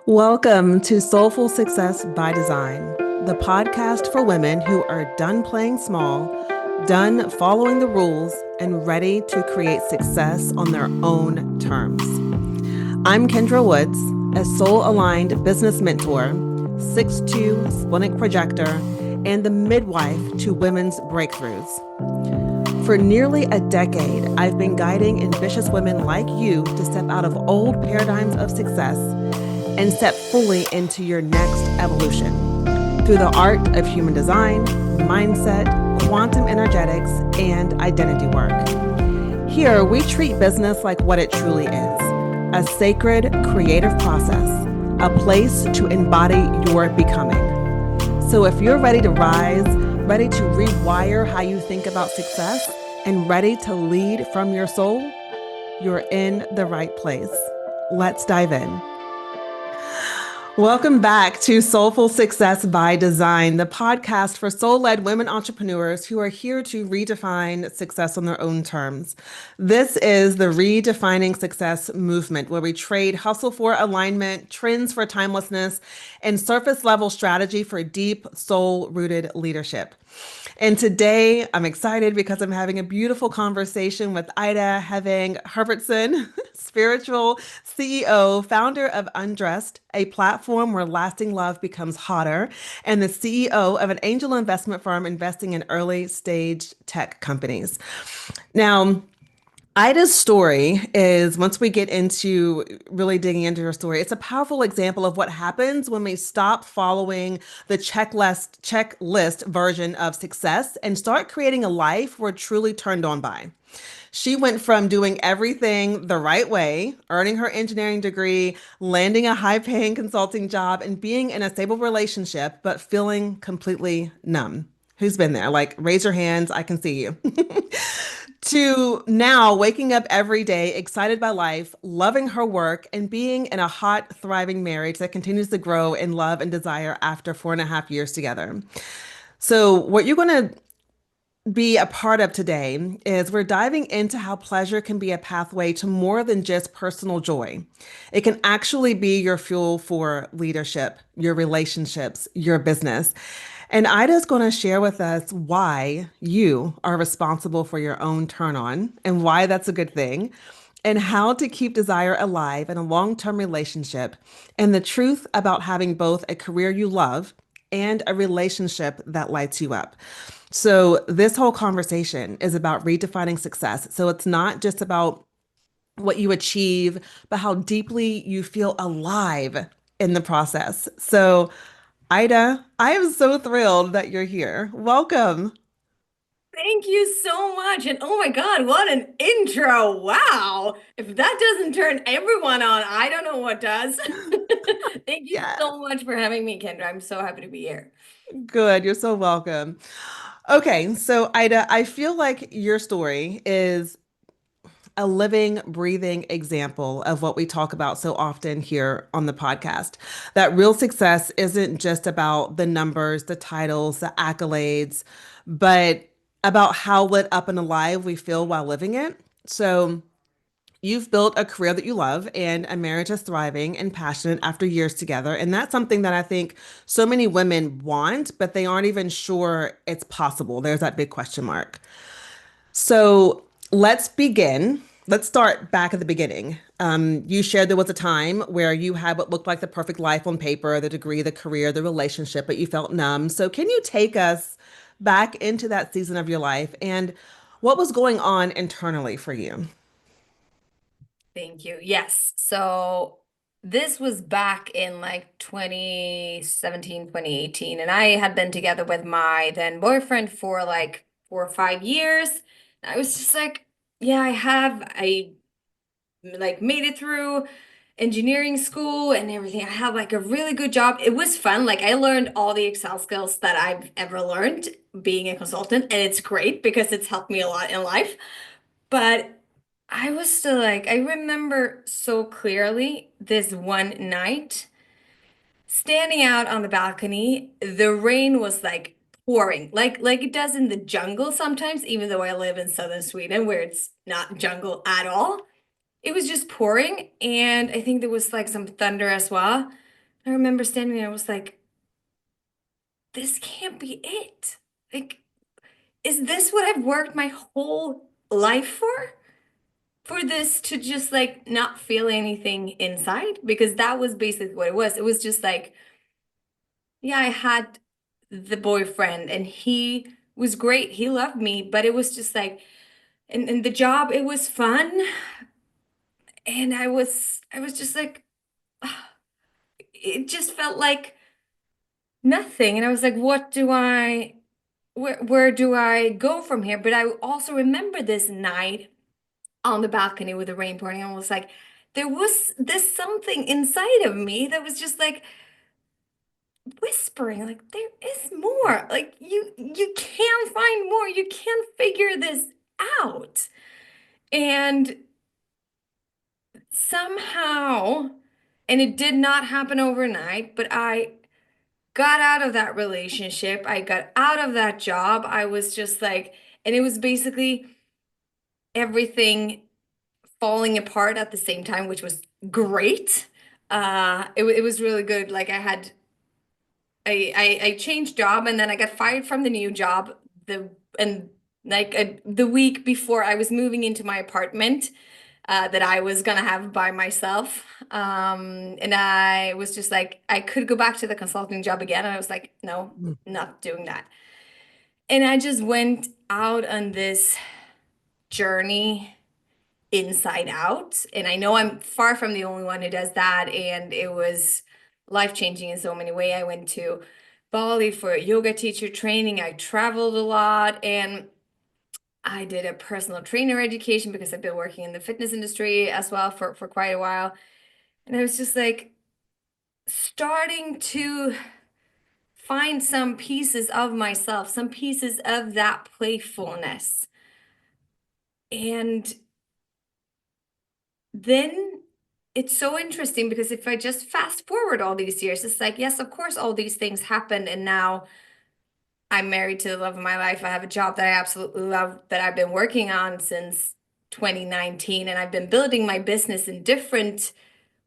Welcome to Soulful Success by Design, the podcast for women who are done playing small, done following the rules, and ready to create success on their own terms. I'm Kendra Woods, a soul-aligned business mentor, 6'2" splenic projector, and the midwife to women's breakthroughs. For nearly a decade, I've been guiding ambitious women like you to step out of old paradigms of success and step fully into your next evolution through the art of human design, mindset, quantum energetics, and identity work. Here, we treat business like what it truly is, a sacred, creative process, a place to embody your becoming. So if you're ready to rise, ready to rewire how you think about success, and ready to lead from your soul, you're in the right place. Let's dive in. Welcome back to Soulful Success by Design, the podcast for soul-led women entrepreneurs who are here to redefine success on their own terms. This is the Redefining Success movement, where we trade hustle for alignment, trends for timelessness, and surface-level strategy for deep, soul-rooted leadership. And today I'm excited because I'm having a beautiful conversation with Ida Haväng Herbertsson, spiritual CEO, founder of UNDRESSED, a platform where lasting love becomes hotter, and the CEO of an angel investment firm investing in early stage tech companies. Now, Ida's story is, once we get into really digging into her story, it's a powerful example of what happens when we stop following the checklist version of success and start creating a life we're truly turned on by. She went from doing everything the right way, earning her engineering degree, landing a high-paying consulting job, and being in a stable relationship, but feeling completely numb. Who's been there? Like, raise your hands, I can see you. To now waking up every day, excited by life, loving her work, and being in a hot, thriving marriage that continues to grow in love and desire after 4.5 years together. So, what you're going to be a part of today is we're diving into how pleasure can be a pathway to more than just personal joy. It can actually be your fuel for leadership, your relationships, your business. And Ida's going to share with us why you are responsible for your own turn on and why that's a good thing, and how to keep desire alive in a long-term relationship, and the truth about having both a career you love and a relationship that lights you up. So this whole conversation is about redefining success. So it's not just about what you achieve, but how deeply you feel alive in the process. So Ida, I am so thrilled that you're here. Welcome. Thank you so much. And oh my God, what an intro. Wow. If that doesn't turn everyone on, I don't know what does. Thank you Yeah, so much for having me, Kendra. I'm so happy to be here. good. You're so welcome. Okay, so Ida, I feel like your story is a living, breathing example of what we talk about so often here on the podcast. That real success isn't just about the numbers, the titles, the accolades, but about how lit up and alive we feel while living it. So, you've built a career that you love and a marriage that's thriving and passionate after years together. And that's something that I think so many women want, but they aren't even sure it's possible. There's that big question mark. So let's begin. Let's start back at the beginning. You shared there was a time where you had what looked like the perfect life on paper, the degree, the career, the relationship, but you felt numb. So can you take us back into that season of your life and what was going on internally for you? Thank you. Yes. So this was back in like 2017, 2018, and I had been together with my then boyfriend for like 4 or 5 years. I was just like, yeah, I like made it through engineering school and everything. I had like a really good job. It was fun. Like I learned all the Excel skills that I've ever learned being a consultant, and it's great because it's helped me a lot in life. But I was still like, I remember so clearly this one night standing out on the balcony. The rain was like pouring, like it does in the jungle sometimes, even though I live in southern Sweden where it's not jungle at all. It was just pouring, and I think there was like some thunder as well. I remember standing there, I was like, this can't be it. Like, is this what I've worked my whole life for? For this to just like not feel anything inside? Because that was basically what it was. It was just like, yeah, I had the boyfriend and he was great. He loved me, but it was just like, and the job, it was fun. And I was just like, it just felt like nothing. And I was like, where do I go from here? But I also remember this night on the balcony with the rain pouring. I was like, there was this something inside of me that was just like whispering, like, there is more. Like you can find more. You can figure this out. And somehow, and it did not happen overnight, but I got out of that relationship. I got out of that job. I was just like, and it was basically everything falling apart at the same time, which was great. It was really good. Like I changed job and then I got fired from the new job and like the week before I was moving into my apartment that I was gonna have by myself. And I was just like, I could go back to the consulting job again. And I was like, no, Mm. not doing that. And I just went out on this journey inside out. And I know I'm far from the only one who does that. And it was life-changing in so many ways. I went to Bali for yoga teacher training. I traveled a lot and I did a personal trainer education because I've been working in the fitness industry as well for quite a while. And I was just like starting to find some pieces of myself, some pieces of that playfulness. And then it's so interesting because if I just fast forward all these years, it's like, yes, of course, all these things happened. And now I'm married to the love of my life. I have a job that I absolutely love that I've been working on since 2019. And I've been building my business in different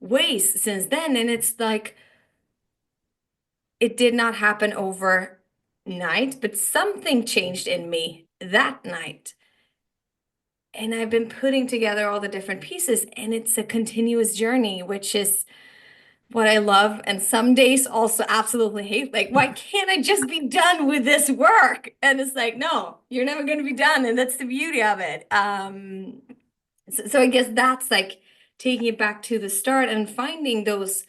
ways since then. And it's like, it did not happen overnight, but something changed in me that night. And I've been putting together all the different pieces, and it's a continuous journey, which is what I love. And some days also absolutely hate, like, why can't I just be done with this work? And it's like, no, you're never going to be done. And that's the beauty of it. So I guess that's like taking it back to the start and finding those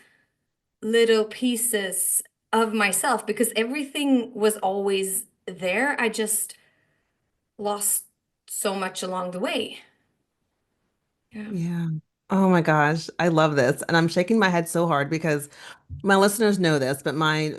little pieces of myself because everything was always there. I just lost so much along the way. Yeah. Yeah. Oh my gosh, I love this. And I'm shaking my head so hard because my listeners know this, but my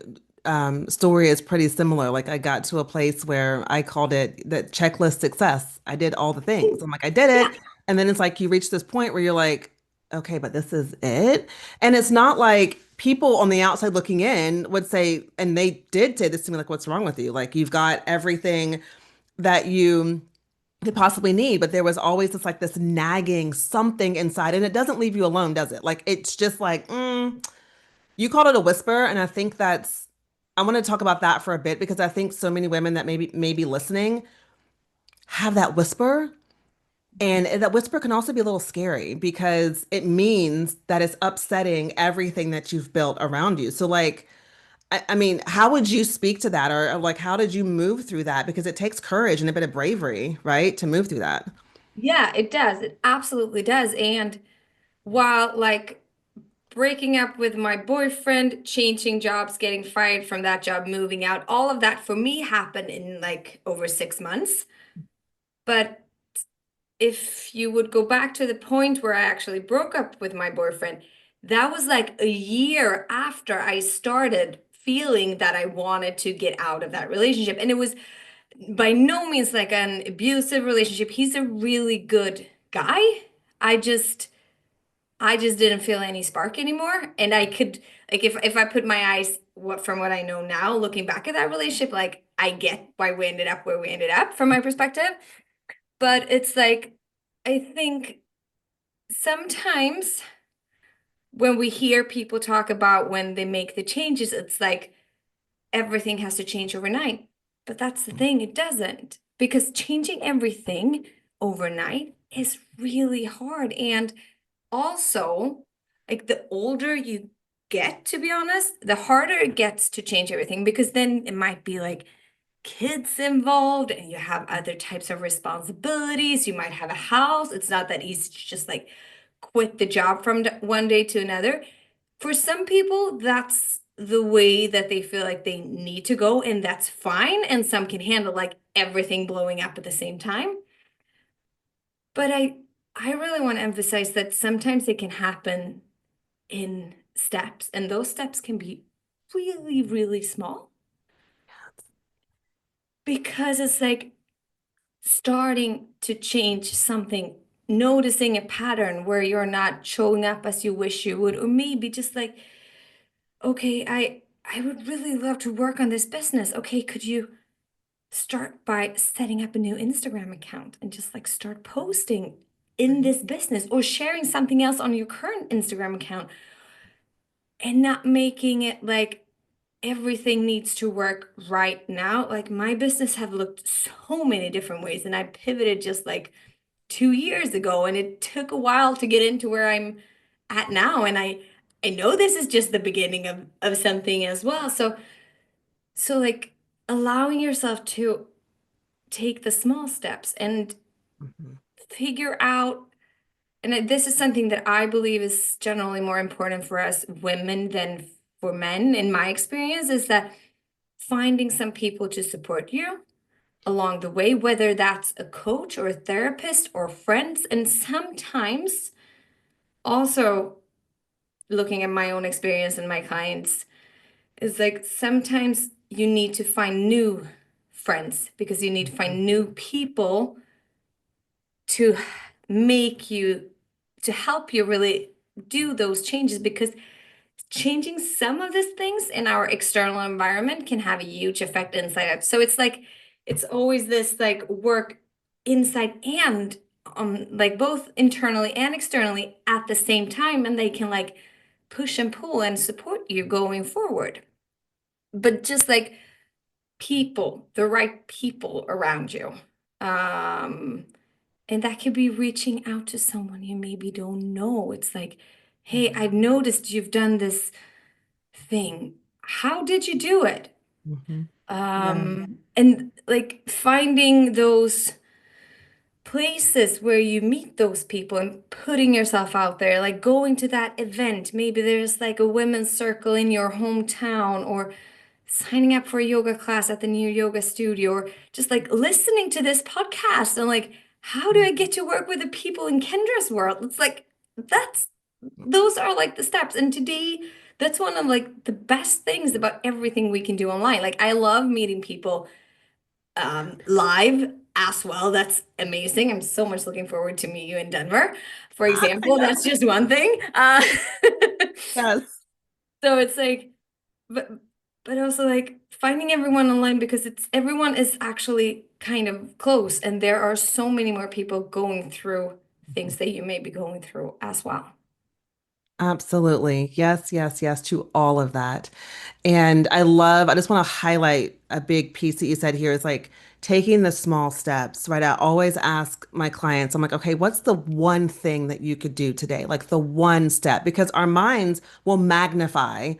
story is pretty similar. Like I got to a place where I called it the checklist success. I did all the things. I'm like, I did Yeah. it. And then it's like you reach this point where you're like, okay, but this is it. And it's not like people on the outside looking in would say, and they did say this to me, like, what's wrong with you? Like you've got everything that you could possibly need, but there was always this nagging something inside, and it doesn't leave you alone, does it? Like it's just like, you called it a whisper, and I think I want to talk about that for a bit because I think so many women that maybe listening have that whisper, and that whisper can also be a little scary because it means that it's upsetting everything that you've built around you. So like, I mean, how would you speak to that, or like, how did you move through that? Because it takes courage and a bit of bravery, right, to move through that. Yeah, it does. It absolutely does. And while like breaking up with my boyfriend, changing jobs, getting fired from that job, moving out, all of that for me happened in like over 6 months. But if you would go back to the point where I actually broke up with my boyfriend, that was like a year after I started feeling that I wanted to get out of that relationship. And it was by no means like an abusive relationship. He's a really good guy. I just I just didn't feel any spark anymore. And I could like if I put my eyes from what I know now, looking back at that relationship, like I get why we ended up where we ended up from my perspective. But it's like I think sometimes when we hear people talk about when they make the changes, it's like everything has to change overnight. But that's the thing, it doesn't. Because changing everything overnight is really hard. And also, like the older you get, to be honest, the harder it gets to change everything because then it might be like kids involved and you have other types of responsibilities. You might have a house. It's not that easy to just like quit the job from one day to another. For some people, that's the way that they feel like they need to go, and that's fine. And some can handle like everything blowing up at the same time. But I really want to emphasize that sometimes it can happen in steps, and those steps can be really, really small because it's like starting to change something, noticing a pattern where you're not showing up as you wish you would, or maybe just like, okay, I would really love to work on this business. Okay, could you start by setting up a new Instagram account and just like start posting in Right. this business or sharing something else on your current Instagram account and not making it like everything needs to work right now. Like my business have looked so many different ways and I pivoted just like 2 years ago and it took a while to get into where I'm at now. And I know this is just the beginning of something as well. So like allowing yourself to take the small steps and Mhm. figure out, and this is something that I believe is generally more important for us women than for men, in my experience, is that finding some people to support you along the way, whether that's a coach or a therapist or friends. And sometimes also looking at my own experience and my clients is like sometimes you need to find new friends because you need to Mhm. find new people to make you to help you really do those changes because changing some of these things in our external environment can have a huge effect inside out. So it's like it's always this like work inside and like both internally and externally at the same time, and they can like push and pull and support you going forward. But just like people, the right people around you. Um, and that could be reaching out to someone you maybe don't know. It's like, hey, Yeah. I've noticed you've done this thing. How did you do it? Mhm. Yeah. And like finding those places where you meet those people and putting yourself out there, like going to that event. Maybe there's like a women's circle in your hometown, or signing up for a yoga class at the new yoga studio, or just like listening to this podcast and like, how do I get to work with the people in Kendra's world? It's like, that's, those are like the steps. And today, that's one of like the best things about everything we can do online. Like, I love meeting people live as well. That's amazing. I'm so much looking forward to meet you in Denver, for I example. That's know. just one thing. Yes. So it's like, but but also like finding everyone online because it's everyone is actually kind of close, and there are so many more people going through things that you may be going through as well. Absolutely. Yes, yes, yes to all of that. And I just want to highlight a big piece that you said here is like taking the small steps, right? I always ask my clients, I'm like, okay, what's the one thing that you could do today? Like the one step, because our minds will magnify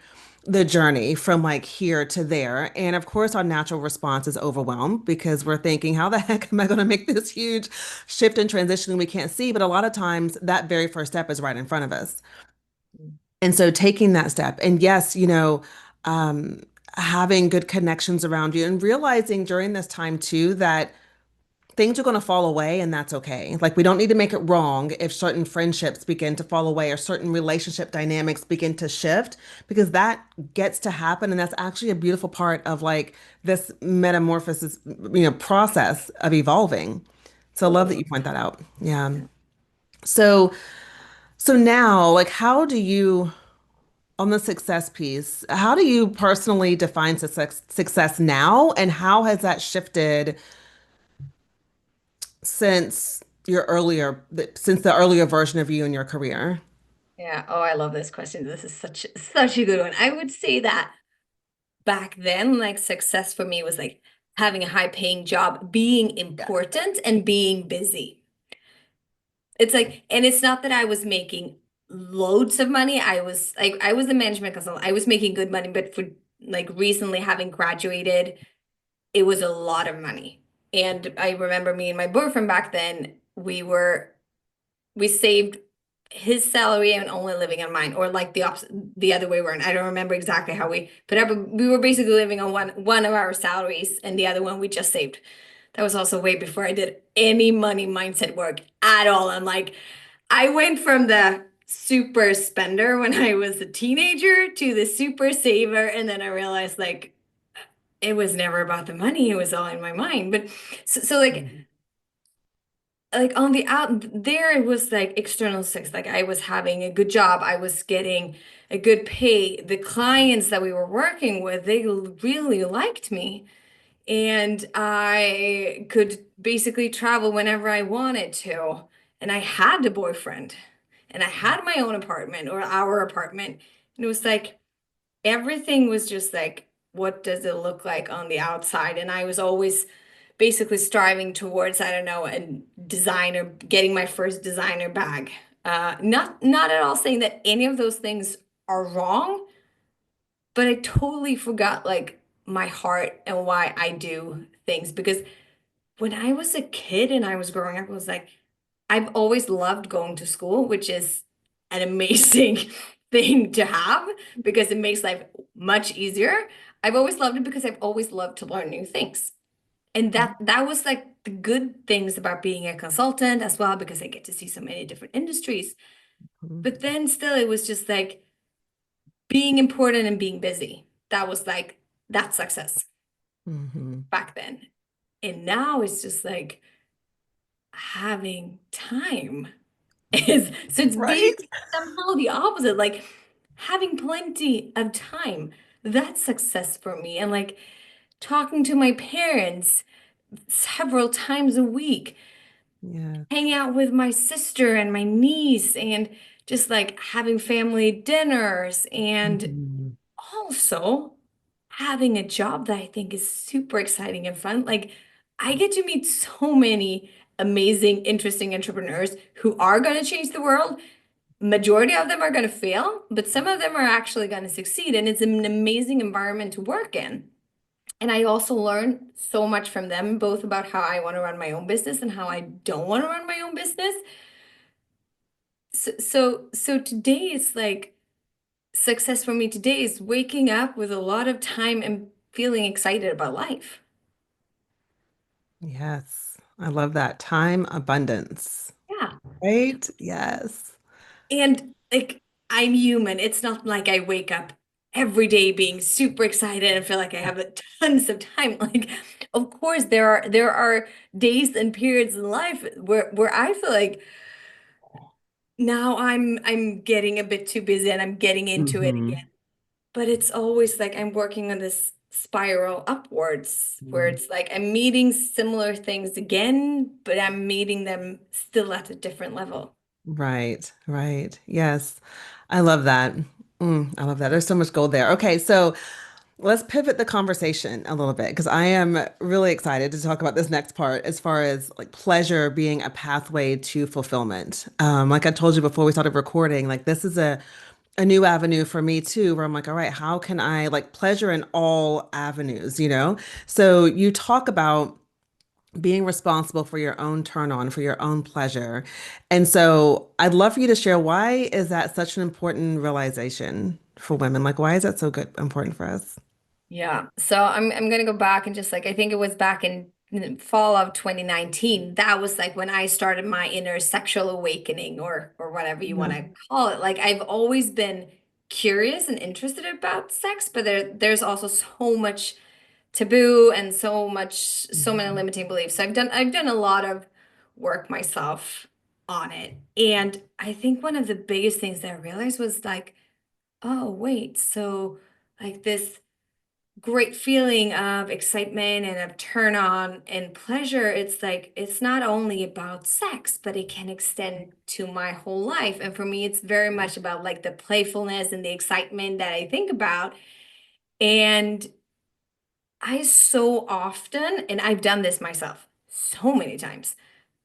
the journey from like here to there. And of course, our natural response is overwhelmed because we're thinking, how the heck am I going to make this huge shift and transition we can't see? But a lot of times, that very first step is right in front of us. And so taking that step, and yes, um, having good connections around you and realizing during this time too that things are going to fall away and that's okay. Like we don't need to make it wrong if certain friendships begin to fall away or certain relationship dynamics begin to shift because that gets to happen and that's actually a beautiful part of like this metamorphosis, process of evolving. So I love that Totally. you point that out. Yeah. So so now like how do you on the success piece, how do you personally define success now, and how has that shifted since since the earlier version of you in your career? Yeah. Oh, I love this question. This is such a good one. I would say that back then, like success for me was like having a high paying job, being Yeah. important and being busy. It's like, and it's not that I was making loads of money. I was a management consultant. I was making good money, but for like recently having graduated, it was a lot of money. And I remember me and my boyfriend back then, we saved his salary and only living on mine, or like the opposite, the other way around. I don't remember exactly how we put up, but we were basically living on one of our salaries, and the other one we just saved. That was also way before I did any money mindset work at all. I'm like, I went from the super spender when I was a teenager to the super saver, and then I realized like it was never about the money, it was all in my mind. But so Mhm. like on the out there it was like external success, like I was having a good job, I was getting a good pay, the clients that we were working with, they really liked me, and I could basically travel whenever I wanted to, and I had a boyfriend, and I had my own apartment or our apartment, and it was like everything was just like, what does it look like on the outside? And I was always basically striving towards, I don't know, a designer, getting my first designer bag. Not at all saying that any of those things are wrong, but I totally forgot like my heart and why I do things. Because when I was a kid and I was growing up, I was like, I've always loved going to school, which is an amazing thing to have because it makes life much easier. I've always loved it because I've always loved to learn new things. And that was like the good things about being a consultant as well, because I get to see so many different industries. Mhm. But then still it was just like being important and being busy. That was like that's success Mhm. back then. And now it's just like having time is, so it's being Right? somehow the opposite, like having plenty of time. That's success for me. And like talking to my parents several times a week, Yes. hanging out with my sister and my niece, and just like having family dinners, and Mhm. also having a job that I think is super exciting and fun. Like I get to meet so many amazing, interesting entrepreneurs who are going to change the world. Majority of them are going to fail, but some of them are actually going to succeed. And it's an amazing environment to work in. And I also learn so much from them, both about how I want to run my own business and how I don't want to run my own business. So today it's like success for me today is waking up with a lot of time and feeling excited about life. Yes. I love that. Time abundance. Yeah. Right? Yes. And like I'm human. It's not like I wake up every day being super excited and feel like I have tons of time. Like, of course, there are days and periods in life where I feel like now I'm getting a bit too busy and I'm getting into it again. Hmm. But it's always like I'm working on this spiral upwards where it's like I'm meeting similar things again, but I'm meeting them still at a different level. Right, right. Yes. I love that. I love that. There's so much gold there. Okay, so let's pivot the conversation a little bit because I am really excited to talk about this next part as far as like pleasure being a pathway to fulfillment. Like I told you before we started recording, like this is a new avenue for me too, where I'm like, all right, how can I like pleasure in all avenues, you know? So you talk about being responsible for your own turn on, for your own pleasure. And so I'd love for you to share why is that such an important realization for women? Like why is that so good important for us? Yeah. So I'm gonna go back and just like I think it was back in the fall of 2019. That was like when I started my inner sexual awakening or whatever you want Yeah. to call it. Like I've always been curious and interested about sex, but there's also so much taboo and so many Mhm. limiting beliefs. So I've done a lot of work myself on it. And I think one of the biggest things that I realized was like, oh wait, so like this. great feeling of excitement and of turn on and pleasure, it's like it's not only about sex, but it can extend to my whole life. And for me, it's very much about like the playfulness and the excitement that I think about. And I so often, and I've done this myself so many times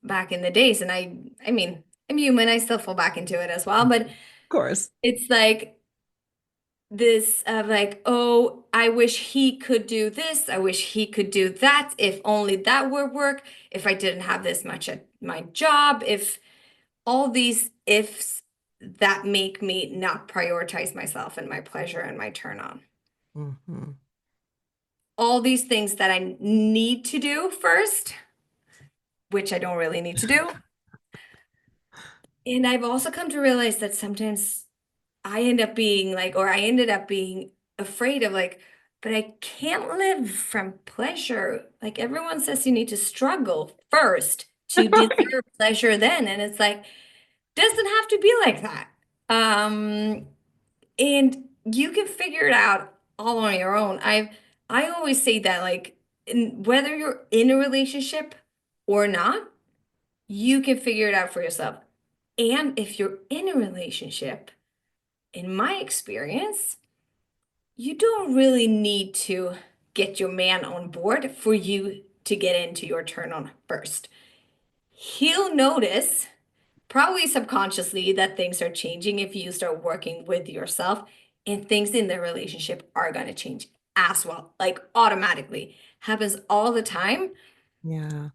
back in the days, and I mean, I'm human, I still fall back into it as well, but Of course. it's like this of like, oh, I wish he could do this. I wish he could do that. If only that would work. If I didn't have this much at my job, if all these ifs that make me not prioritize myself and my pleasure and my turn on. Hmm. All these things that I need to do first, which I don't really need to do. And I've also come to realize that sometimes I end up being like, or I ended up being afraid of like, but I can't live from pleasure. Like everyone says, you need to struggle first to Right. deserve pleasure then. And it's like, doesn't have to be like that. Um, and you can figure it out all on your own. I always say that like whether you're in a relationship or not, you can figure it out for yourself. And if you're in a relationship, in my experience, you don't really need to get your man on board for you to get into your turn on first. He'll notice, probably subconsciously, that things are changing if you start working with yourself, and things in the relationship are going to change as well, like automatically. Happens all the time. Yeah.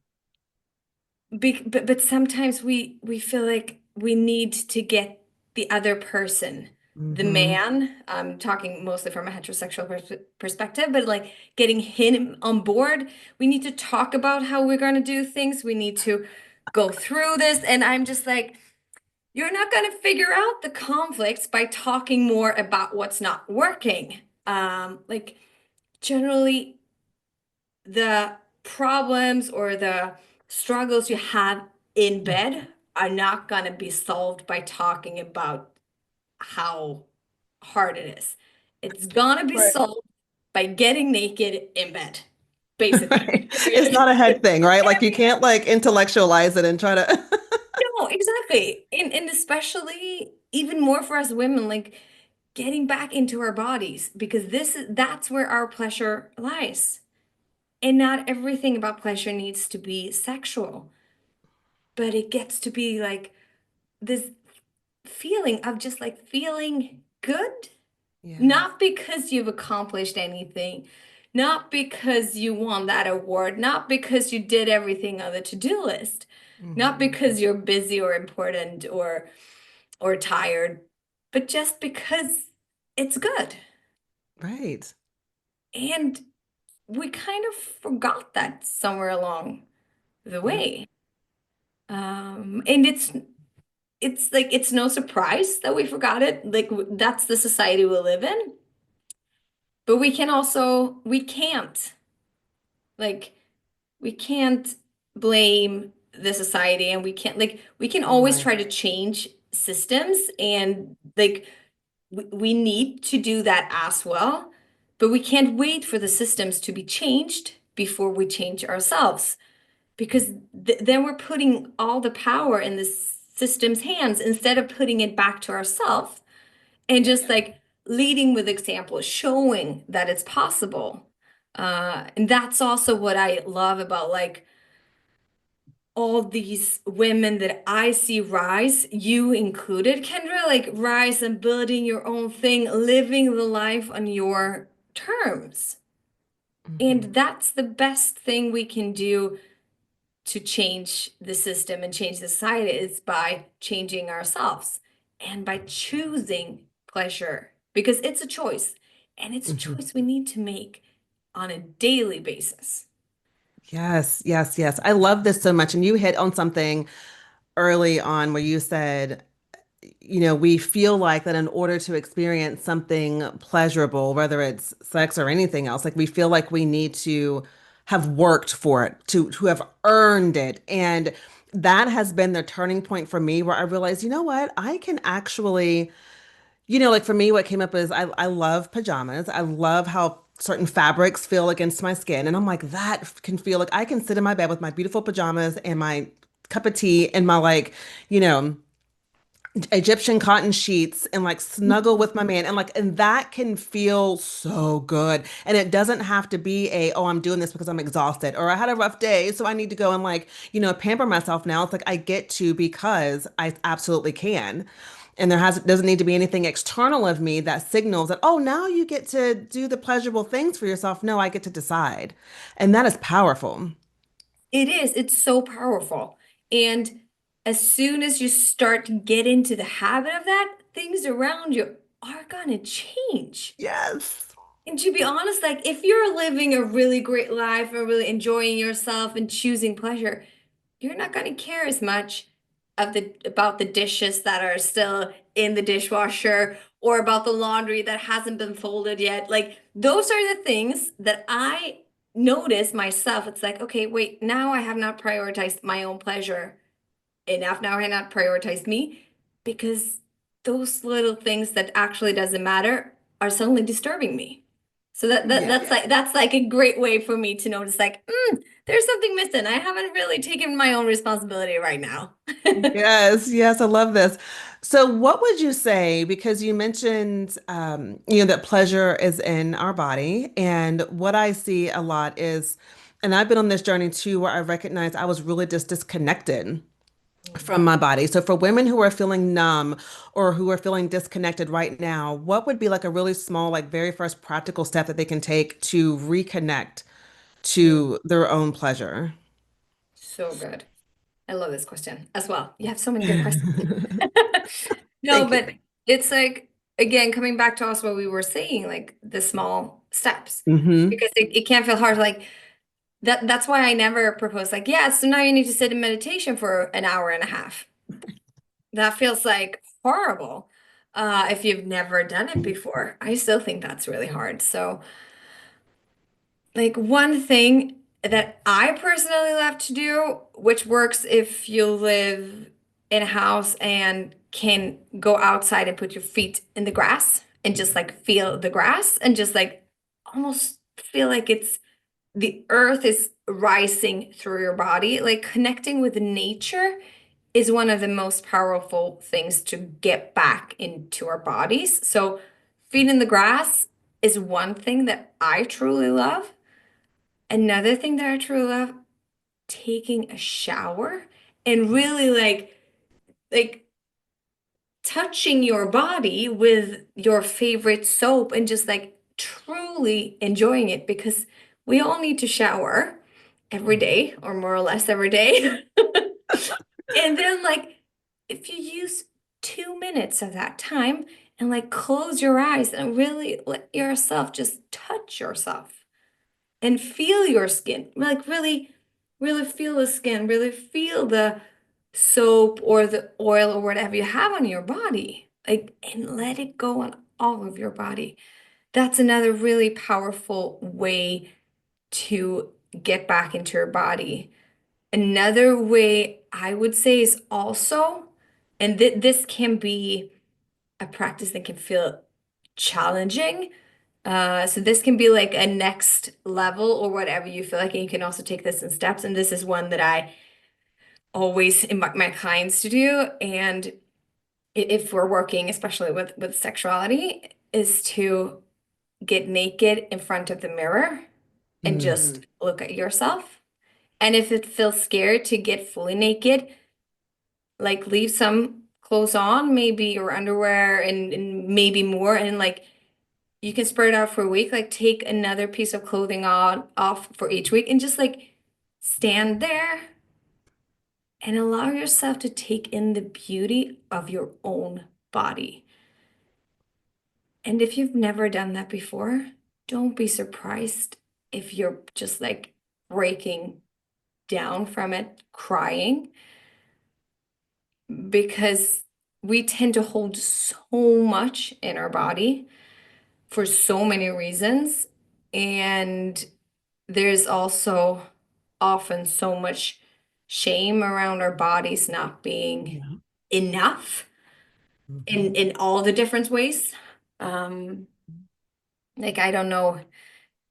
But sometimes we feel like we need to get the other person, the Hmm. man. I'm talking mostly from a heterosexual perspective, but like getting him on board. We need to talk about how we're going to do things. We need to go through this. And I'm just like, you're not going to figure out the conflicts by talking more about what's not working. Like generally the problems or the struggles you have in bed are not going to be solved by talking about how hard it is. It's going to be Right. solved by getting naked in bed, basically. Right. It's Period. not a head thing, right? Like you can't like intellectualize it and try to. No, exactly. And especially even more for us women, like getting back into our bodies because that's where our pleasure lies. And not everything about pleasure needs to be sexual, but it gets to be like this feeling of just like feeling good, Yes. not because you've accomplished anything, not because you won that award, not because you did everything on the to-do list, not Hmm. because you're busy or important or tired, but just because it's good. Right. And we kind of forgot that somewhere along the Yep. way. And it's like it's no surprise that we forgot it. Like that's the society we live in. But we can't like we can't blame the society and we can't like we can always Right. try to change systems and like we need to do that as well. But we can't wait for the systems to be changed before we change ourselves. Because then we're putting all the power in the system's hands instead of putting it back to ourselves and just like leading with example, showing that it's possible. And that's also what I love about like all these women that I see rise, you included, Kendra, like rise and building your own thing, living the life on your terms. Hmm. And that's the best thing we can do to change the system and change the society is by changing ourselves and by choosing pleasure because it's a choice and it's a Hmm. choice we need to make on a daily basis. Yes, yes, yes. I love this so much. And you hit on something early on where you said, we feel like that in order to experience something pleasurable, whether it's sex or anything else, like we feel like we need to have worked for it, to have earned it. And that has been the turning point for me where I realized, you know what? I can actually like for me, what came up is I love pajamas. I love how certain fabrics feel against my skin. And I'm like, that can feel like I can sit in my bed with my beautiful pajamas and my cup of tea and my like, you know, Egyptian cotton sheets and like snuggle with my man and that can feel so good. And it doesn't have to be oh, I'm doing this because I'm exhausted or I had a rough day, so I need to go and like, pamper myself now. It's like I get to because I absolutely can. And doesn't need to be anything external of me that signals that, oh, now you get to do the pleasurable things for yourself. No, I get to decide. And that is powerful. It is. It's so powerful. And as soon as you start to get into the habit of that, things around you are gonna change. Yes. And to be honest, like if you're living a really great life or really enjoying yourself and choosing pleasure, you're not going to care as much about the dishes that are still in the dishwasher or about the laundry that hasn't been folded yet. Like those are the things that I notice myself. It's like, okay, wait, now I have not prioritized my own pleasure enough. Now I have not prioritized me because those little things that actually doesn't matter are suddenly disturbing me. So Yeah. that's like a great way for me to notice like, there's something missing. I haven't really taken my own responsibility right now. Yes, yes, I love this. So, what would you say? Because you mentioned, that pleasure is in our body, and what I see a lot is, and I've been on this journey too, where I recognize I was really just disconnected from my body. So, for women who are feeling numb or who are feeling disconnected right now, what would be like a really small, like very first practical step that they can take to reconnect Mm, to their own pleasure? so good. I love this question as well. You have so many good questions. No, Thank you. but it's like, again, coming back to us what we were saying, like the small steps, Hmm. because it can't feel hard. Like that's why I never propose like, yeah, so now you need to sit in meditation for an hour and a half. That feels like horrible. If you've never done it before, I still think that's really hard. So like one thing that I personally love to do, which works if you live in a house and can go outside and put your feet in the grass and just like feel the grass and just like almost feel like it's the earth is rising through your body. Like connecting with nature is one of the most powerful things to get back into our bodies. So feet in the grass is one thing that I truly love. Another thing that I truly love, taking a shower and really like touching your body with your favorite soap and just like truly enjoying it because we all need to shower every day or more or less every day. And then like if you use 2 minutes of that time and like close your eyes and really let yourself just touch yourself and feel your skin. Like really, really feel the skin, really feel the soap or the oil or whatever you have on your body. Like, and let it go on all of your body. That's another really powerful way to get back into your body. Another way I would say is also, and this can be a practice that can feel challenging, so this can be like a next level or whatever you feel like, and you can also take this in steps. And this is one that I always invite my clients to do. And if we're working, especially with sexuality, is to get naked in front of the mirror and just look at yourself. And if it feels scary to get fully naked, like leave some clothes on, maybe your underwear and maybe more, and like you can spread it out for a week, like take another piece of clothing on off for each week and just like stand there and allow yourself to take in the beauty of your own body. And if you've never done that before, don't be surprised if you're just like breaking down from it, crying, because we tend to hold so much in our body for so many reasons. And there's also often so much shame around our bodies not being Yeah. enough Mhm. in all the different ways. Um, like I don't know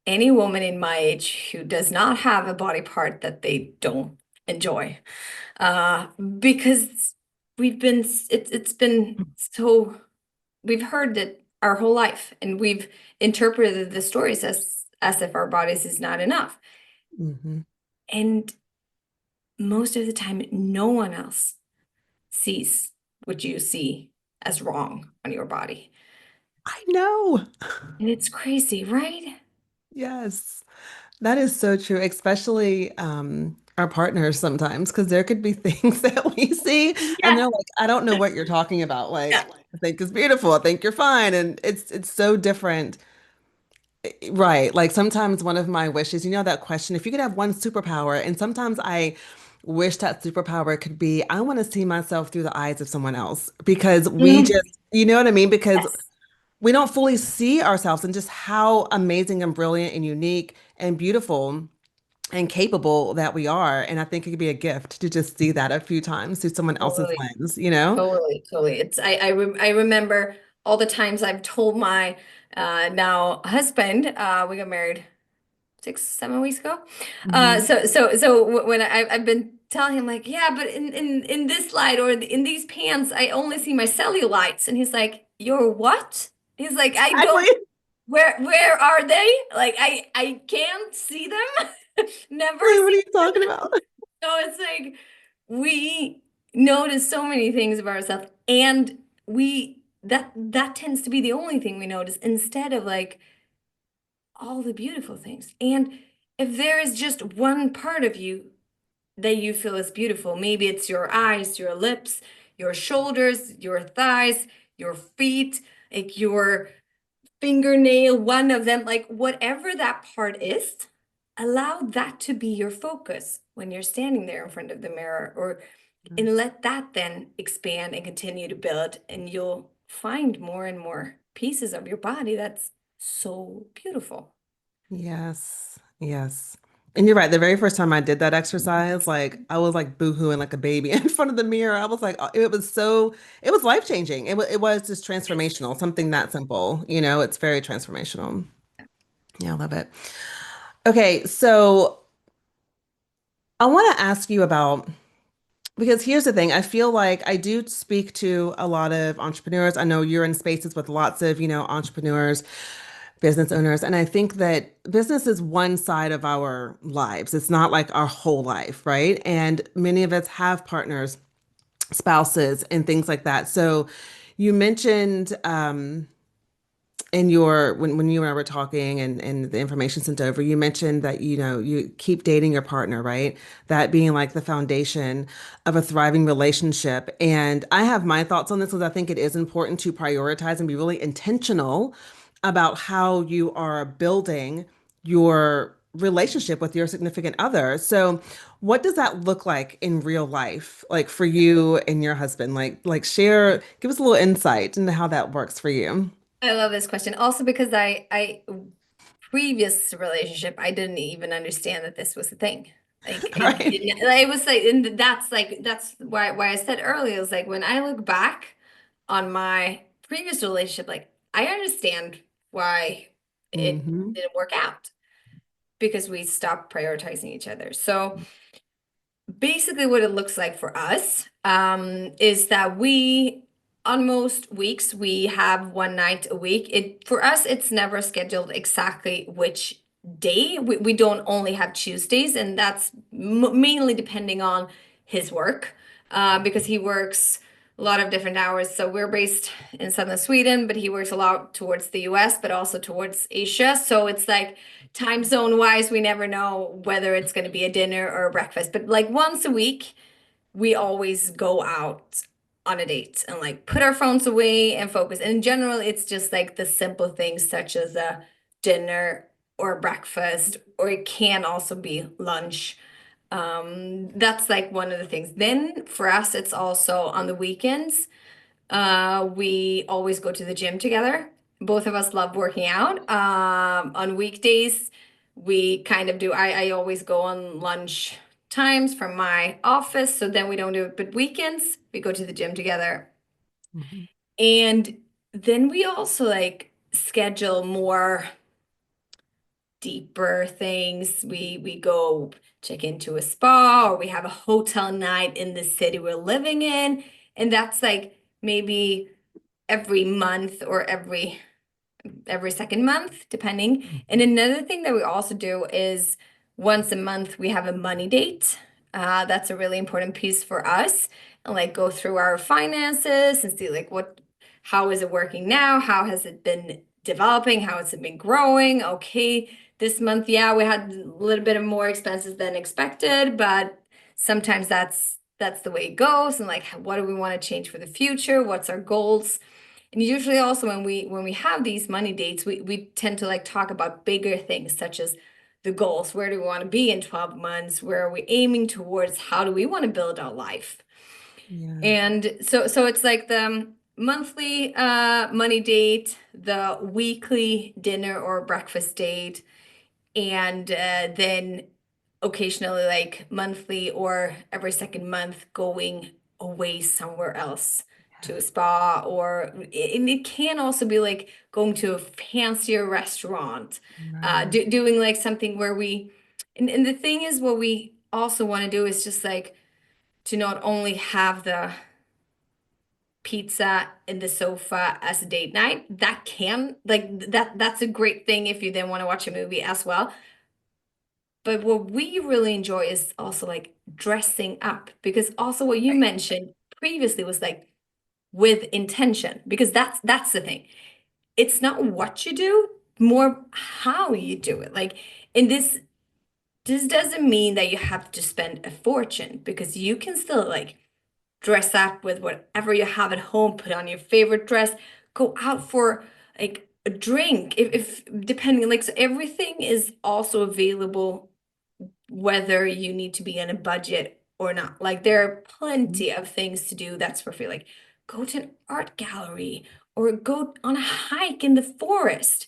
any woman in my age who does not have a body part that they don't enjoy. Uh, because it's been so, we've heard it our whole life, and we've interpreted the stories as if our bodies is not enough. Hmm. And most of the time, no one else sees what you see as wrong on your body. I know. And it's crazy, right? Yes. That is so true, especially our partners sometimes, because there could be things that we see and Yes. they're like, I don't know what you're talking about. Yeah. Like, I think it's beautiful. I think you're fine. And it's so different. Right. Like sometimes one of my wishes, that question, if you could have one superpower, and sometimes I wish that superpower could be, I want to see myself through the eyes of someone else because we Mm, just, you know what I mean? Because yes. we don't fully see ourselves and just how amazing and brilliant and unique and beautiful and capable that we are. And I think it could be a gift to just see that a few times through someone else's Totally. lens, you know? Totally, totally. I remember all the times I've told my now husband, we got married 6, 7 weeks ago. Hmm. When I've been telling him like, yeah, but in this light or in these pants, I only see my cellulites, and he's like, "Your what?" He's like, "I Exactly. don't. Where are they? Like, I can't see them. Never What are see you talking about? so it's like we notice so many things about ourselves, and we that tends to be the only thing we notice instead of like all the beautiful things. And if there is just one part of you that you feel is beautiful, maybe it's your eyes, your lips, your shoulders, your thighs, your feet, like your fingernail, one of them, like whatever that part is, allow that to be your focus when you're standing there in front of the mirror, or and let that then expand and continue to build, and you'll find more and more pieces of your body that's so beautiful. Yes, yes. And you're right. The very first time I did that exercise, like I was like boohooing like a baby in front of the mirror. I was like, it was life-changing. It was just transformational, something that simple. It's very transformational. Yeah, I love it. Okay, so I want to ask you about because here's the thing, I feel like I do speak to a lot of entrepreneurs. I know you're in spaces with lots of, entrepreneurs, business owners, and I think that business is one side of our lives. It's not like our whole life, right? And many of us have partners, spouses, and things like that. So you mentioned in your when you and I were talking and the information sent over, you mentioned that you keep dating your partner, right? That being like the foundation of a thriving relationship. And I have my thoughts on this because I think it is important to prioritize and be really intentional about how you are building your relationship with your significant other. So, what does that look like in real life, like for you and your husband? Like share, give us a little insight into how that works for you. I love this question also because I previous relationship, I didn't even understand that this was a thing. Like it Right. didn't, like, it was and that's why I said earlier, it was like when I look back on my previous relationship, like I understand why it Hmm. didn't work out because we stopped prioritizing each other. So basically what it looks like for us is that we on most weeks we have one night a week. It for us it's never scheduled exactly which day. We don't only have Tuesdays, and that's mainly depending on his work, because he works a lot of different hours. So we're based in southern Sweden, but he works a lot towards the US, but also towards Asia. So it's like time zone wise, we never know whether it's going to be a dinner or a breakfast. But like once a week, we always go out on a date and like put our phones away and focus. And in general, it's just like the simple things such as a dinner or breakfast, or it can also be lunch. That's like one of the things. Then for us, it's also on the weekends. We always go to the gym together. Both of us love working out. On weekdays, we kind of do, I always go on lunch times from my office, so then we don't do it. But weekends, we go to the gym together. Mhm. And then we also like schedule more deeper things. We go check into a spa, or we have a hotel night in the city we're living in. And that's like maybe every month or every second month, depending. And another thing that we also do is once a month we have a money date. That's a really important piece for us, and like go through our finances and see like how is it working now? How has it been developing? How has it been growing? Okay, this month, yeah, we had a little bit of more expenses than expected, but sometimes that's the way it goes. And like, what do we want to change for the future? What's our goals? And usually also when we have these money dates, we tend to like talk about bigger things such as the goals. Where do we want to be in 12 months? Where are we aiming towards? How do we want to build our life? Yeah. And so it's like the monthly money date, the weekly dinner or breakfast date, and then occasionally like monthly or every second month going away somewhere else to a spa, or and it can also be like going to a fancier restaurant, Right. doing like something where and the thing is what we also want to do is just like to not only have the pizza in the sofa as a date night. That can like that's a great thing if you then want to watch a movie as well. But what we really enjoy is also like dressing up, because also what you mentioned previously was like with intention, because that's the thing. It's not what you do, more how you do it. Like, and this doesn't mean that you have to spend a fortune, because you can still like dress up with whatever you have at home, put on your favorite dress, go out for like a drink if depending, like, so everything is also available whether you need to be on a budget or not. Like there are plenty of things to do that's for free. Like go to an art gallery or go on a hike in the forest.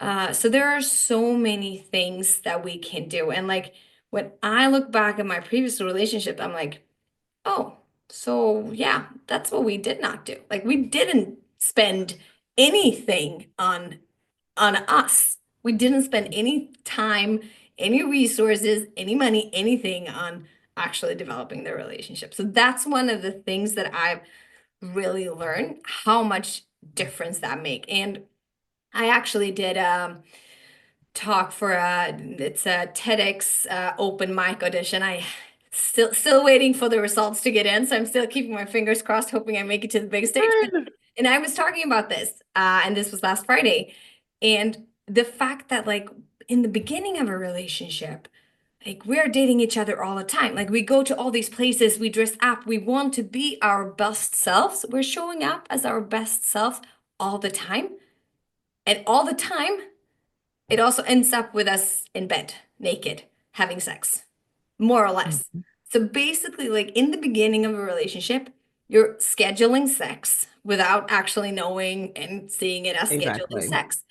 So there are so many things that we can do. And like when I look back at my previous relationship, I'm like, oh, so yeah, that's what we did not do. Like we didn't spend anything on us. We didn't spend any time, any resources, any money, anything on actually developing the relationship. So that's one of the things that I've really learned how much difference that make. And I actually did talk for it's a TEDx open mic audition. I still waiting for the results to get in, so I'm still keeping my fingers crossed, hoping I make it to the big stage. And I was talking about this, and this was last Friday, and the fact that like in the beginning of a relationship, like we're dating each other all the time. Like we go to all these places, we dress up, we want to be our best selves. We're showing up as our best self all the time, and all the time it also ends up with us in bed, naked, having sex, more or less. Mhm. So basically, like in the beginning of a relationship, you're scheduling sex without actually knowing and seeing it as scheduling Exactly. sex.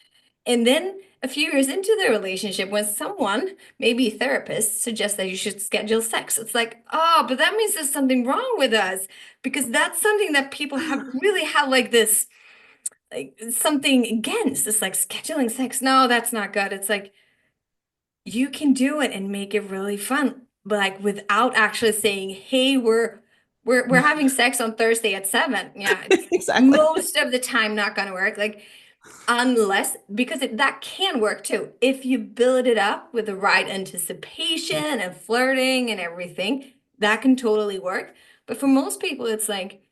And then a few years into the relationship, when someone, maybe a therapist, suggests that you should schedule sex, it's like, oh, but that means there's something wrong with us, because that's something that people have really have like this like something against. It's like scheduling sex. No, that's not good. It's like you can do it and make it really fun, but like without actually saying, "Hey, we're having sex on Thursday at 7." Yeah, it's Exactly. most of the time not gonna work. Like unless because that can work too if you build it up with the right anticipation and flirting and everything. That can totally work. But for most people, it's like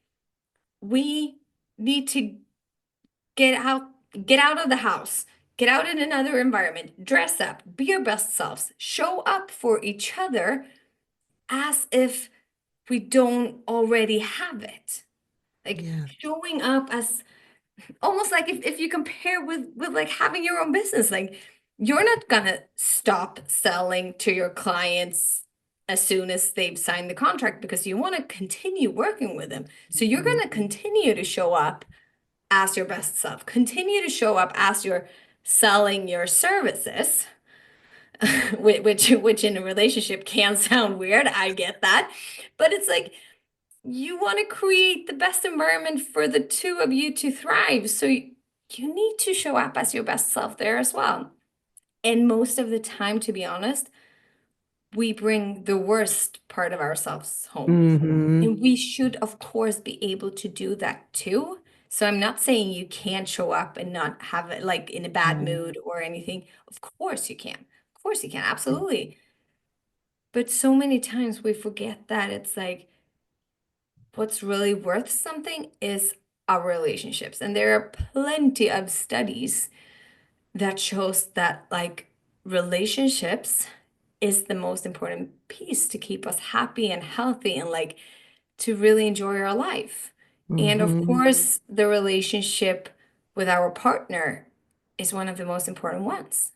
we need to get out of the house, get out in another environment, dress up, be your best selves, show up for each other as if we don't already have it. Like Yeah. showing up as almost like if you compare with like having your own business, like you're not gonna stop selling to your clients as soon as they've signed the contract, because you want to continue working with them. So you're Mhm. going to continue to show up as your best self. Continue to show up as you're selling your services, which in a relationship can sound weird. I get that. But it's like you want to create the best environment for the two of you to thrive. So you need to show up as your best self there as well. And most of the time, to be honest, we bring the worst part of ourselves home. Hmm. And we should, of course, be able to do that too. So I'm not saying you can't show up and not have it like in a bad Right. mood or anything. Of course you can. Of course you can. Absolutely. But so many times we forget that it's like what's really worth something is our relationships. And there are plenty of studies that shows that like relationships is the most important piece to keep us happy and healthy and like to really enjoy our life. And of Hmm. course, the relationship with our partner is one of the most important ones.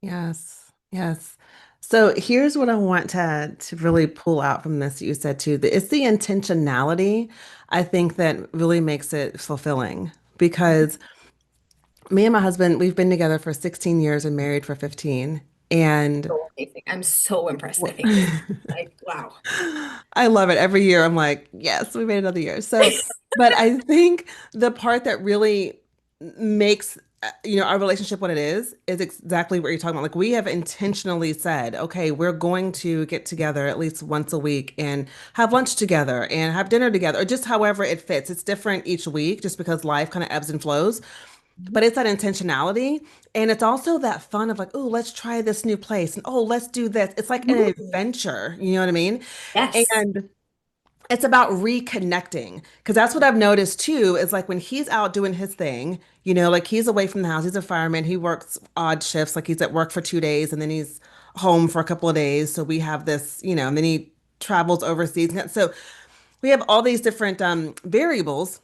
Yes, yes. So here's what I want to really pull out from this that you said too. It's the intentionality, I think, that really makes it fulfilling because me and my husband, we've been together for 16 years and married for 15. And So amazing. I'm so impressed. I think this is like, wow. I love it. Every year I'm like, yes, we made another year. So, but I think the part that really makes our relationship what it is exactly what you're talking about. Like we have intentionally said, okay, we're going to get together at least once a week and have lunch together and have dinner together, or just however it fits. It's different each week just because life kind of ebbs and flows. But it's that intentionality. And it's also that fun of like, oh, let's try this new place. And oh, let's do this. It's like an Absolutely. adventure. You know what I mean? Yes. And it's about reconnecting. Because that's what I've noticed too, is like when he's out doing his thing, like he's away from the house, he's a fireman, he works odd shifts, like he's at work for 2 days and then he's home for a couple of days. So we have this, and then he travels overseas. So we have all these different variables.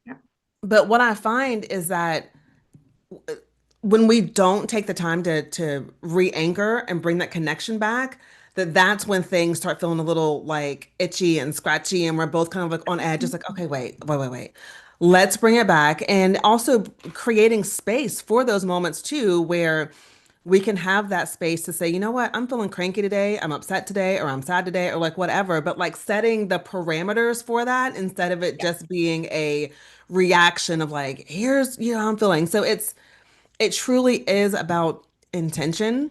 Yeah. But what I find is that when we don't take the time to re-anchor and bring that connection back, that's when things start feeling a little like itchy and scratchy, and we're both kind of like on edge. Just like, okay, wait. Let's bring it back, and also creating space for those moments too, where we can have that space to say, you know what, I'm feeling cranky today, I'm upset today, or I'm sad today, or like whatever. But like setting the parameters for that instead of it Yeah. just being a reaction of like, here's how I'm feeling. So it truly is about intention.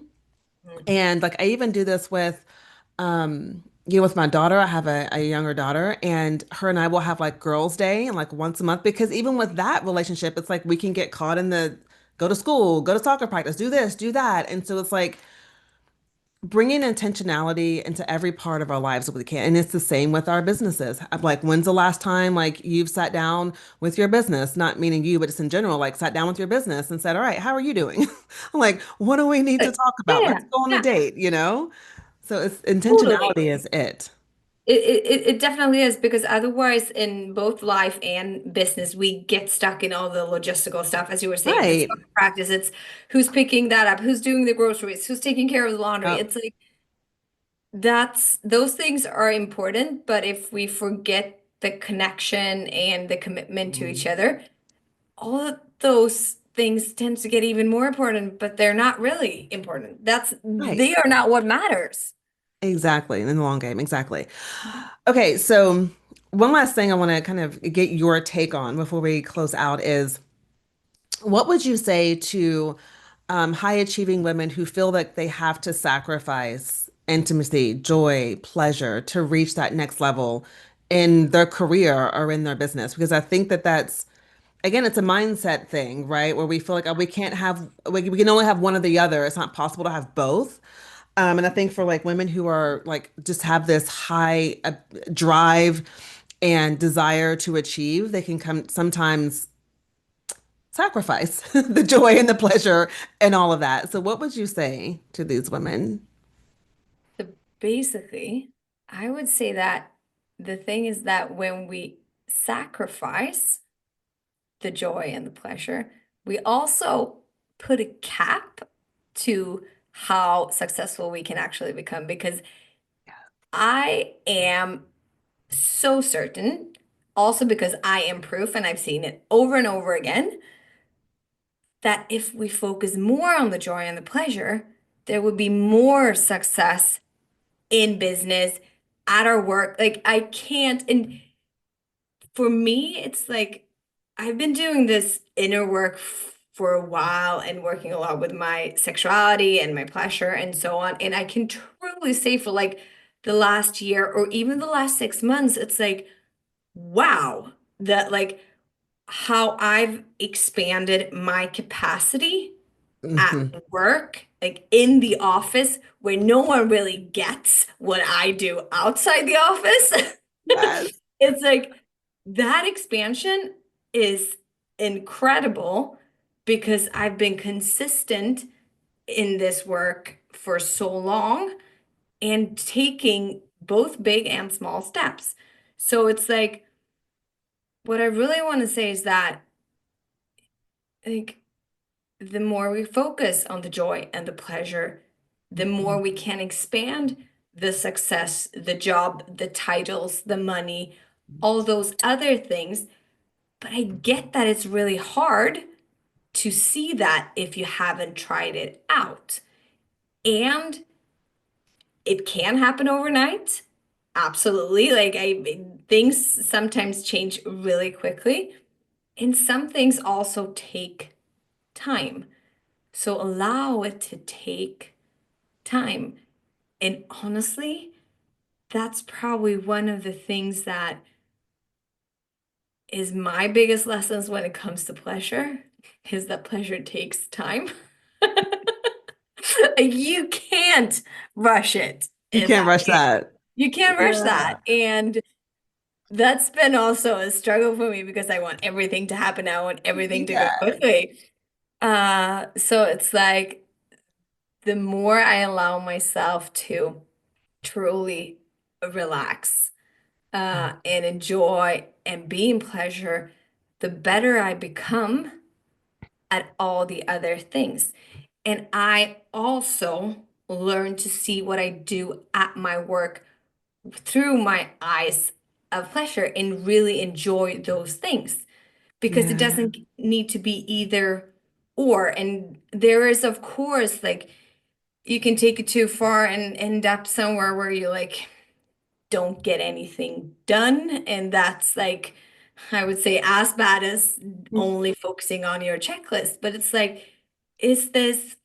Mhm. And like I even do this with with my daughter. I have a younger daughter, and her and I will have like girls' day and like once a month, because even with that relationship, it's like we can get caught in the go to school, go to soccer practice, do this, do that. And so it's like bringing intentionality into every part of our lives that we can. And it's the same with our businesses. I'm like, when's the last time like you've sat down with your business, not meaning you, but just in general, like sat down with your business and said, all right, how are you doing? I'm like, what do we need to Like, talk about? yeah, Let's go on a yeah, date? So it's totally. intentionality is it. It definitely is because otherwise, in both life and business, we get stuck in all the logistical stuff. As you were saying, it's Right. soccer practice, it's who's picking that up, who's doing the groceries, who's taking care of the laundry. Yep. It's like those things are important, but if we forget the connection and the commitment to each Mhm. other, all of those things tend to get even more important, but they're not really important. Right. They are not what matters. Exactly. In the long game. Exactly. Okay. So one last thing I want to kind of get your take on before we close out is, what would you say to high achieving women who feel like they have to sacrifice intimacy, joy, pleasure to reach that next level in their career or in their business? Because I think that's, again, it's a mindset thing, right? Where we feel like, oh, we can only have one or the other. It's not possible to have both. And I think for like women who are like just have this high drive and desire to achieve, they can come sometimes sacrifice the joy and the pleasure and all of that. So, what would you say to these women? So basically, I would say that the thing is that when we sacrifice the joy and the pleasure, we also put a cap to how successful we can actually become. Because I am so certain, also because I am proof and I've seen it over and over again, that if we focus more on the joy and the pleasure, there would be more success in business, at our work. Like I can't, and for me, it's like I've been doing this inner work for a while and working a lot with my sexuality and my pleasure and so on. And I can truly say for like the last year or even the last 6 months, it's like, wow, that like how I've expanded my capacity at Hmm. work, like in the office, where no one really gets what I do outside the office. Yes. It's like that expansion is incredible because I've been consistent in this work for so long and taking both big and small steps. So it's like, what I really want to say is that, like, the more we focus on the joy and the pleasure, the more we can expand the success, the job, the titles, the money, all those other things. But I get that it's really hard to see that if you haven't tried it out. And it can happen overnight. Absolutely. Like things sometimes change really quickly, and some things also take time. So allow it to take time. And honestly, that's probably one of the things that is my biggest lessons when it comes to pleasure, is that pleasure takes time. You can't rush it You in can't that rush way. that. You can't rush Yeah. that. And that's been also a struggle for me because I want everything to happen now and everything to go Yeah. quickly. So it's like the more I allow myself to truly relax and enjoy and be in pleasure, the better I become at all the other things. And I also learn to see what I do at my work through my eyes of pleasure and really enjoy those things because it Yeah. doesn't need to be either or. And there is, of course, like you can take it too far and end up somewhere where you like don't get anything done. And that's like, I would say, as bad as only focusing on your checklist. But it's like, it's this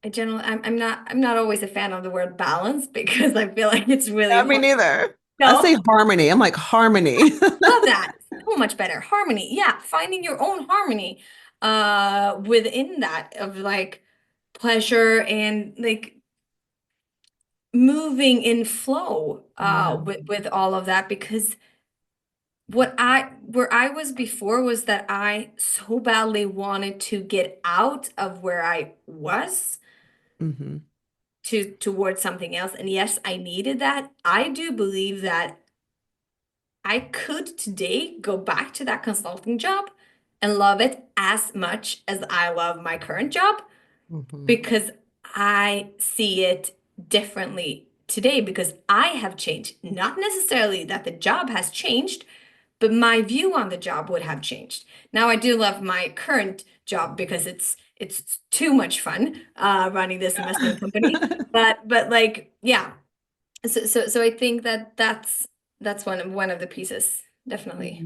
a general, I'm not always a fan of the word balance because I feel like it's really Yeah, me hard. neither. I No, say harmony. I'm like harmony. love that. So much better. Harmony. Yeah, finding your own harmony within that of like pleasure and like moving in flow Yeah. with all of that because where I was before was that I so badly wanted to get out of where I was Hmm. to towards something else. And yes, I needed that. I do believe that I could today go back to that consulting job and love it as much as I love my current job Hmm. because I see it differently today because I have changed. Not necessarily that the job has changed, but my view on the job would have changed. Now I do love my current job because it's too much fun running this investment company. But like yeah, so I think that that's one of the pieces definitely.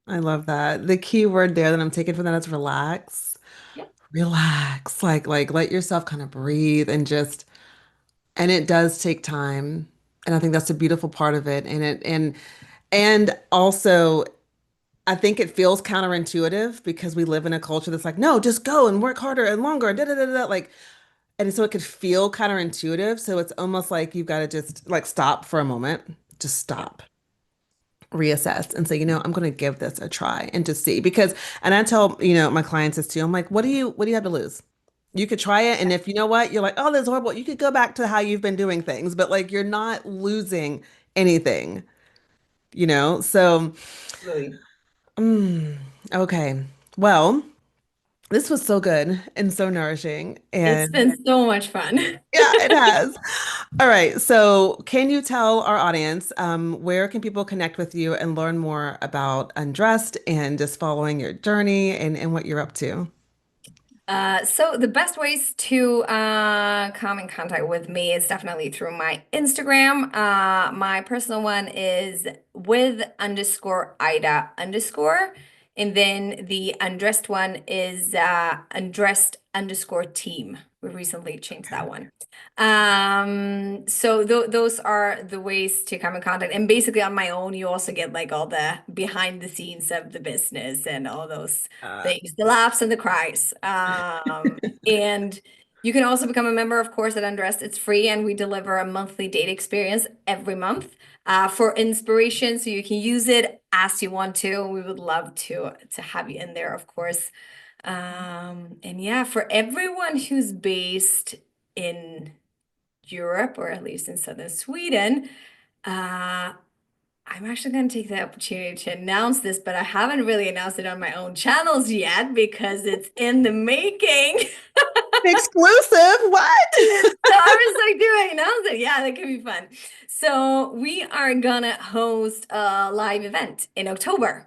I love that. The key word there that I'm taking from that is relax. Yep. Relax. Like let yourself kind of breathe and just and it does take time. And I think that's a beautiful part of it. And also I think it feels counterintuitive because we live in a culture that's like, no, just go and work harder and longer, da da da da. Like, and so it could feel counterintuitive. So it's almost like you've got to just like stop for a moment, just Yep. stop, reassess, and say, I'm going to give this a try and to see because, and I tell, my clients this too. I'm like, what do you have to lose? You could try it, and if you know what, you're like, oh, this is horrible. You could go back to how you've been doing things, but like you're not losing anything. So, Really. mm, okay. Well, this was so good and so nourishing. It's And been so much fun. yeah, it has. All right. So, can you tell our audience where can people connect with you and learn more about Undressed and just following your journey and what you're up to? So the best ways to come in contact with me is definitely through my Instagram. My personal one is with underscore Ida underscore. And then the undressed one is undressed_team. We recently changed that one. So those are the ways to come in contact. And basically on my own, you also get like all the behind the scenes of the business and all those things, the laughs and the cries. And you can also become a member, of course, at Undressed. It's free, and we deliver a monthly date experience every month for inspiration, so you can use it as you want to. We would love to have you in there, of course. And yeah, for everyone who's based in Europe, or at least in southern Sweden, I'm actually going to take the opportunity to announce this, but I haven't really announced it on my own channels yet because it's in the making. Exclusive? What? So I was like, do I announce it? Yeah, that could be fun. So we are gonna host a live event in October,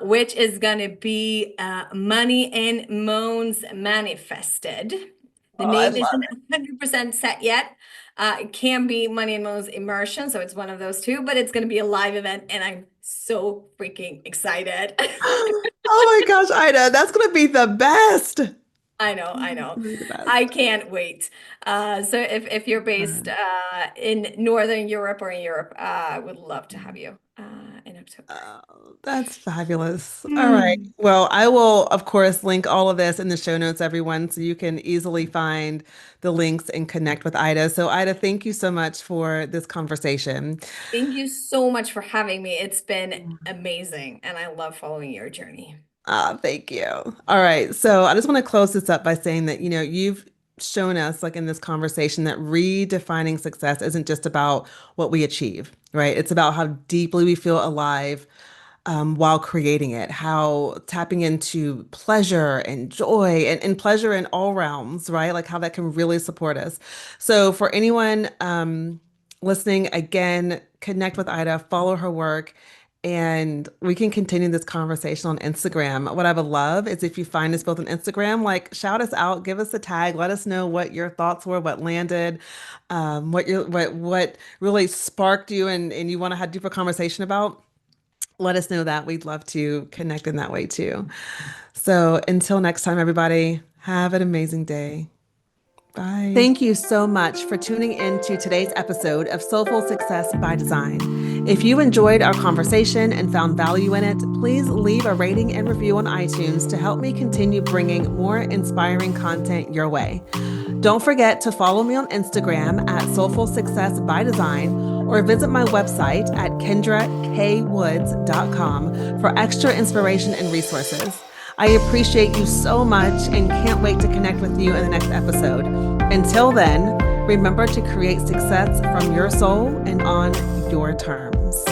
which is gonna be Money and Moans Manifested. The Oh, I name love isn't 100% set yet. It can be Money and Moans Immersion, so it's one of those two, but it's gonna be a live event, and I'm so freaking excited. it. Oh my gosh, Ida, that's gonna be the best. I know. Be the best. I can't wait. So if you're based in Northern Europe or in Europe, I would love to have you in October. Oh, that's fabulous. All right. Hmm. Well, I will, of course, link all of this in the show notes, everyone, so you can easily find the links and connect with Ida. So, Ida, thank you so much for this conversation. Thank you so much for having me. It's been amazing, and I love following your journey. Ah, thank you. All right. So I just want to close this up by saying that, you've shown us, like in this conversation, that redefining success isn't just about what we achieve, right? It's about how deeply we feel alive while creating it, how tapping into pleasure and joy and pleasure in all realms, right? Like how that can really support us. So for anyone listening, again, connect with Ida, follow her work, and we can continue this conversation on Instagram. What I would love is if you find us both on Instagram, like shout us out, give us a tag, let us know what your thoughts were, what landed, what really sparked you and you want to have deeper conversation about. Let us know that. We'd love to connect in that way too. So until next time, everybody, have an amazing day. Bye. Thank you so much for tuning in to today's episode of Soulful Success by Design. If you enjoyed our conversation and found value in it, please leave a rating and review on iTunes to help me continue bringing more inspiring content your way. Don't forget to follow me on Instagram at Soulful Success by Design, or visit my website at kendrakWoods.com for extra inspiration and resources. I appreciate you so much and can't wait to connect with you in the next episode. Until then, remember to create success from your soul and on your terms.